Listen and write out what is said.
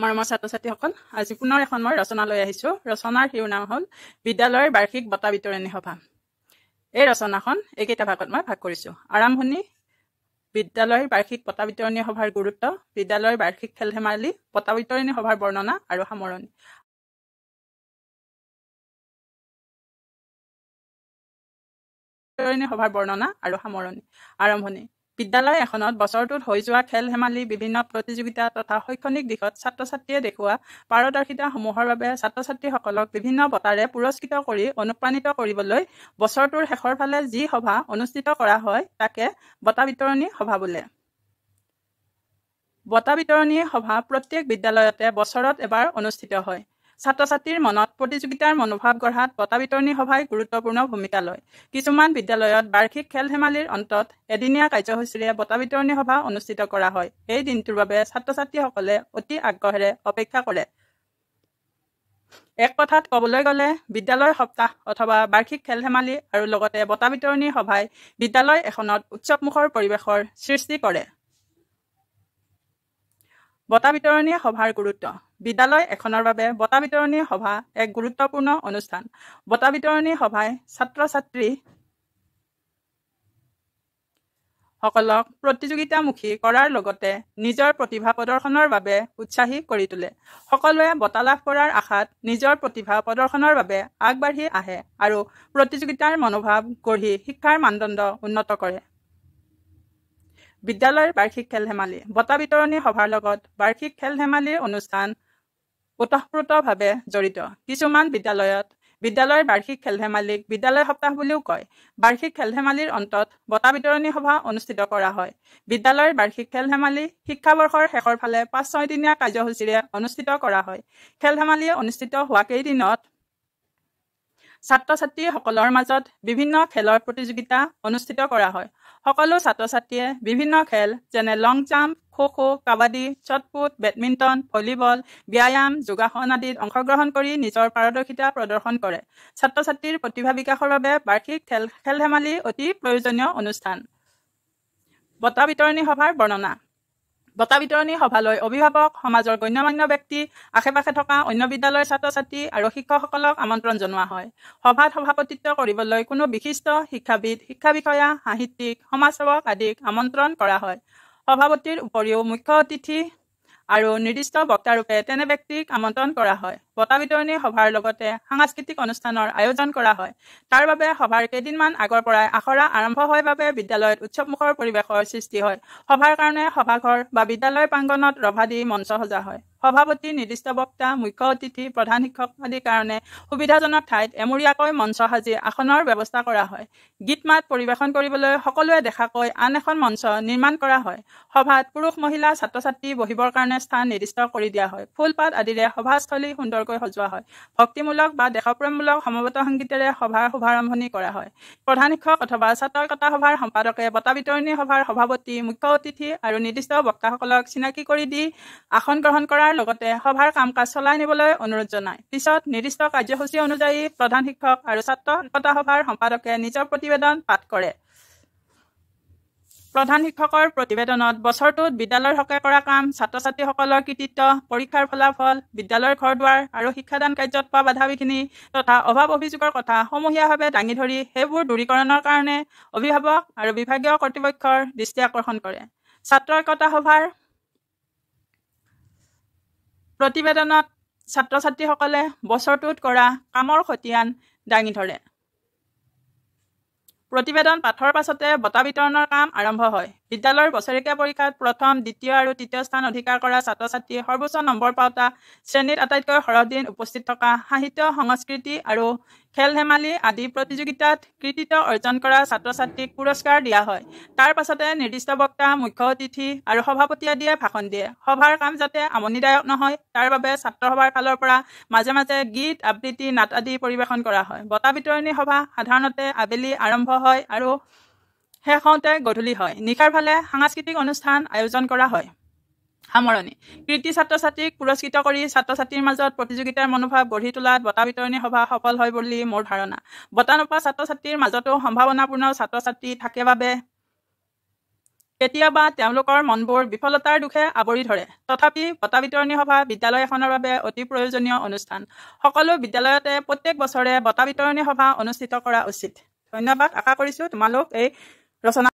মৰমৰ ছাত্ৰ-ছাত্ৰীসকল, আজি পুনৰ এখন মই ৰচনা লৈ আহিছোঁ। ৰচনাৰ শিৰোনাম হ'ল বিদ্যালয়ৰ বাৰ্ষিক বঁটা বিতৰণী সভা। এই ৰচনাখন এইকেইটা ভাগত মই ভাগ কৰিছোঁ। আৰম্ভণি, বিদ্যালয়ৰ বাৰ্ষিক বঁটা বিতৰণী সভাৰ গুৰুত্ব, বিদ্যালয়ৰ বাৰ্ষিক খেল-ধেমালি, বঁটা বিতৰণী সভাৰ বৰ্ণনা আৰু সামৰণি। সভাৰ বৰ্ণনা আৰু সামৰণি। আৰম্ভণি, বিদ্যালয় এখনত বছৰটোত হৈ যোৱা খেল-ধেমালি, বিভিন্ন প্ৰতিযোগিতা তথা শৈক্ষণিক দিশত ছাত্ৰ-ছাত্ৰীয়ে দেখুওৱা পাৰদৰ্শিতাসমূহৰ বাবে ছাত্ৰ-ছাত্ৰীসকলক বিভিন্ন বঁটাৰে পুৰস্কৃত কৰি অনুপ্ৰাণিত কৰিবলৈ বছৰটোৰ শেষৰ ফালে যি সভা অনুষ্ঠিত কৰা হয় তাকে বঁটা বিতৰণী সভা বোলে। বঁটা বিতৰণী সভা প্ৰত্যেক বিদ্যালয়তে বছৰত এবাৰ অনুষ্ঠিত হয়। ছাত্ৰ-ছাত্ৰীৰ মনত প্ৰতিযোগিতাৰ মনোভাৱ গঢ়াত বঁটা বিতৰণী সভাই গুৰুত্বপূৰ্ণ ভূমিকা লয়। কিছুমান বিদ্যালয়ত বাৰ্ষিক খেল-ধেমালিৰ অন্তত এদিনীয়া কাৰ্যসূচীৰে বঁটা বিতৰণী সভা অনুষ্ঠিত কৰা হয়। এই দিনটোৰ বাবে ছাত্ৰ-ছাত্ৰীসকলে অতি আগ্ৰহেৰে অপেক্ষা কৰে। এক কথাত ক'বলৈ গ'লে বিদ্যালয় সপ্তাহ অথবা বাৰ্ষিক খেল-ধেমালি আৰু লগতে বঁটা বিতৰণী সভাই বিদ্যালয় এখনত উৎসৱমুখৰ পৰিৱেশৰ সৃষ্টি কৰে। বঁটা বিতৰণী সভাৰ গুৰুত্ব। বিদ্যালয় এখনৰ বাবে বঁটা বিতৰণী সভা এক গুৰুত্বপূৰ্ণ অনুষ্ঠান। বঁটা বিতৰণী সভাই ছাত্ৰ-ছাত্ৰী সকলক প্ৰতিযোগিতামুখী কৰাৰ লগতে নিজৰ প্ৰতিভা প্ৰদৰ্শনৰ বাবে উৎসাহী কৰি তোলে। সকলোৱে বঁটা লাভ কৰাৰ আশাত নিজৰ প্ৰতিভা প্ৰদৰ্শনৰ বাবে আগবাঢ়ি আহে আৰু প্ৰতিযোগিতাৰ মনোভাৱ গঢ়ি শিক্ষাৰ মানদণ্ড উন্নত কৰে। বিদ্যালয়ৰ বাৰ্ষিক খেল-ধেমালি। বঁটা বিতৰণী সভাৰ লগত বাৰ্ষিক খেল-ধেমালিৰ অনুষ্ঠান ওতঃপ্ৰোতভাৱে জড়িত। কিছুমান বিদ্যালয়ত বিদ্যালয়ৰ বাৰ্ষিক খেল-ধেমালিক বিদ্যালয় সপ্তাহ বুলিও কয়। বাৰ্ষিক খেল-ধেমালিৰ অন্তত বঁটা বিতৰণী সভা অনুষ্ঠিত কৰা হয়। বিদ্যালয়ৰ বাৰ্ষিক খেল-ধেমালি শিক্ষাবৰ্ষৰ শেষৰ ফালে ৫-৬ দিনীয়া কাৰ্যসূচীৰে অনুষ্ঠিত কৰা হয়। খেল-ধেমালি অনুষ্ঠিত হোৱা কেইদিনত ছাত্ৰ-ছাত্ৰীসকলৰ মাজত বিভিন্ন খেলৰ প্ৰতিযোগিতা অনুষ্ঠিত কৰা হয়। সকলো ছাত্ৰ-ছাত্ৰীয়ে বিভিন্ন খেল যেনে long jump, kho-kho, kabaddi, shot put, badminton, volleyball, ব্যায়াম, যোগাসন আদিত অংশগ্ৰহণ কৰি নিজৰ পাৰদৰ্শিতা প্ৰদৰ্শন কৰে। ছাত্ৰ-ছাত্ৰীৰ প্ৰতিভা বিকাশৰ বাবে বাৰ্ষিক খেল-ধেমালি অতি প্ৰয়োজনীয় অনুষ্ঠান। বঁটা বিতৰণী সভাৰ বৰ্ণনা। বঁটা বিতৰণী সভালৈ অভিভাৱক, সমাজৰ গণ্যমান্য ব্যক্তি, আশে-পাশে থকা অন্য বিদ্যালয়ৰ ছাত্ৰ-ছাত্ৰী আৰু শিক্ষকসকলক আমন্ত্ৰণ জনোৱা হয়। সভাত সভাপতিত্ব কৰিবলৈ কোনো বিশিষ্ট শিক্ষাবিদ, শিক্ষা বিষয়া, সাহিত্যিক, সমাজসেৱক আদিক আমন্ত্ৰণ কৰা হয়। সভাপতিৰ উপৰিও মুখ্য অতিথি আৰু নিৰ্দিষ্ট বক্তাৰূপে তেনে ব্যক্তিক আমন্ত্ৰণ কৰা হয়। বঁটা বিতৰণী সভাৰ লগতে সাংস্কৃতিক অনুষ্ঠানৰ আয়োজন কৰা হয়। তাৰ বাবে সভাৰ কেইদিনমান আগৰ পৰাই আখৰা আৰম্ভ হয় বাবে বিদ্যালয়ত উৎসৱমুখৰ পৰিৱেশৰ সৃষ্টি হয়। সভাৰ কাৰণে সভাঘৰ বা বিদ্যালয় প্ৰাংগণত ৰভা দি মঞ্চ সজা হয়। সভাপতি, নিৰ্দিষ্ট বক্তা, মুখ্য অতিথি, প্ৰধান শিক্ষক আদিৰ কাৰণে সুবিধাজনক ঠাইত এমূৰীয়াকৈ মঞ্চ সাজি আসনৰ ব্যৱস্থা কৰা হয়। গীত-মাত পৰিৱেশন কৰিবলৈ সকলোৱে দেখাকৈ আন এখন মঞ্চ নিৰ্মাণ কৰা হয়। সভাত পুৰুষ-মহিলা ছাত্ৰ-ছাত্ৰী বহিবৰ কাৰণে স্থান নিৰ্দিষ্ট কৰি দিয়া হয়। ফুল-পাত আদিৰে সভাস্থলী সুন্দৰকৈ সজোৱা হয়। ভক্তিমূলক বা দেশপ্ৰেমমূলক সমবেত সংগীতেৰে সভাৰ শুভাৰম্ভণি কৰা হয়। প্ৰধান শিক্ষক অথবা ছাত্ৰ একতা সভাৰ সম্পাদকে বঁটা বিতৰণী সভাৰ সভাপতি, মুখ্য অতিথি আৰু নিৰ্দিষ্ট বক্তাসকলক চিনাকি কৰি দি আসন গ্ৰহণ কৰাৰ লগতে সভাৰ কাম-কাজ চলাই নিবলৈ অনুৰোধ জনায়। পিছত নিৰ্দিষ্ট কাৰ্যসূচী অনুযায়ী প্ৰধান শিক্ষক আৰু ছাত্ৰ একতা সভাৰ সম্পাদকে নিজৰ প্ৰতিবেদন পাঠ কৰে। প্ৰধান শিক্ষকৰ প্ৰতিবেদনত বছৰটোত বিদ্যালয়ৰ হকে কৰা কাম, ছাত্ৰ-ছাত্ৰীসকলৰ কৃতিত্ব, পৰীক্ষাৰ ফলাফল, বিদ্যালয়ৰ ঘৰ-দুৱাৰ আৰু শিক্ষাদান কাৰ্যত পোৱা বাধা-বিঘিনি তথা অভাৱ অভিযোগৰ কথা সমূহীয়াভাৱে দাঙি ধৰি সেইবোৰ দূৰীকৰণৰ কাৰণে অভিভাৱক আৰু বিভাগীয় কৰ্তৃপক্ষৰ দৃষ্টি আকৰ্ষণ কৰে। ছাত্ৰ একতা সভাৰ প্ৰতিবেদনত ছাত্ৰ-ছাত্ৰীসকলে বছৰটোত কৰা কামৰ খতিয়ান দাঙি ধৰে। প্ৰতিবেদন পাঠৰ পাছতে বঁটা বিতৰণৰ কাম আৰম্ভ হয়। বিদ্যালয়ৰ বছৰেকীয়া পৰীক্ষাত প্ৰথম, দ্বিতীয় আৰু তৃতীয় স্থান অধিকাৰ কৰা ছাত্ৰ-ছাত্ৰীয়ে সৰ্বোচ্চ নম্বৰ পাওঁতা, শ্ৰেণীত আটাইতকৈ সৰহ দিন উপস্থিত থকা, সাহিত্য, সংস্কৃতি আৰু খেল-ধেমালি আদি প্ৰতিযোগিতাত কৃতিত্ব অৰ্জন কৰা ছাত্ৰ-ছাত্ৰীক পুৰস্কাৰ দিয়া হয়। তাৰ পাছতে নিৰ্দিষ্ট বক্তা, মুখ্য অতিথি আৰু সভাপতি আদিয়ে ভাষণ দিয়ে। সভাৰ কাম যাতে আমনিদায়ক নহয় তাৰ বাবে ছাত্ৰ সভাৰ ফালৰ পৰা মাজে মাজে গীত, আবৃত্তি, নাট আদি পৰিৱেশন কৰা হয়। বঁটা বিতৰণী সভা সাধাৰণতে আবেলি আৰম্ভ হয় আৰু শেষ হওঁতে গধূলি হয়। নিশাৰ ফালে সাংস্কৃতিক অনুষ্ঠান আয়োজন কৰা হয়। সামৰণি। কৃতি ছাত্ৰ-ছাত্ৰীক পুৰস্কৃত কৰি ছাত্ৰ-ছাত্ৰীৰ মাজত প্ৰতিযোগিতাৰ মনোভাৱ গঢ়ি তোলাত বঁটা বিতৰণী সভা সফল হয় বুলি মোৰ ধাৰণা। বঁটা নোপোৱা ছাত্ৰ-ছাত্ৰীৰ মাজতো সম্ভাৱনাপূৰ্ণ ছাত্ৰ-ছাত্ৰী থাকে বাবে কেতিয়াবা তেওঁলোকৰ মনবোৰ বিফলতাৰ দুখে আৱৰি ধৰে। তথাপি বঁটা বিতৰণী সভা বিদ্যালয় এখনৰ বাবে অতি প্ৰয়োজনীয় অনুষ্ঠান। সকলো বিদ্যালয়তে প্ৰত্যেক বছৰে বঁটা বিতৰণী সভা অনুষ্ঠিত কৰা উচিত। ধন্যবাদ। আশা কৰিছোঁ তোমালোক এই ৰচনা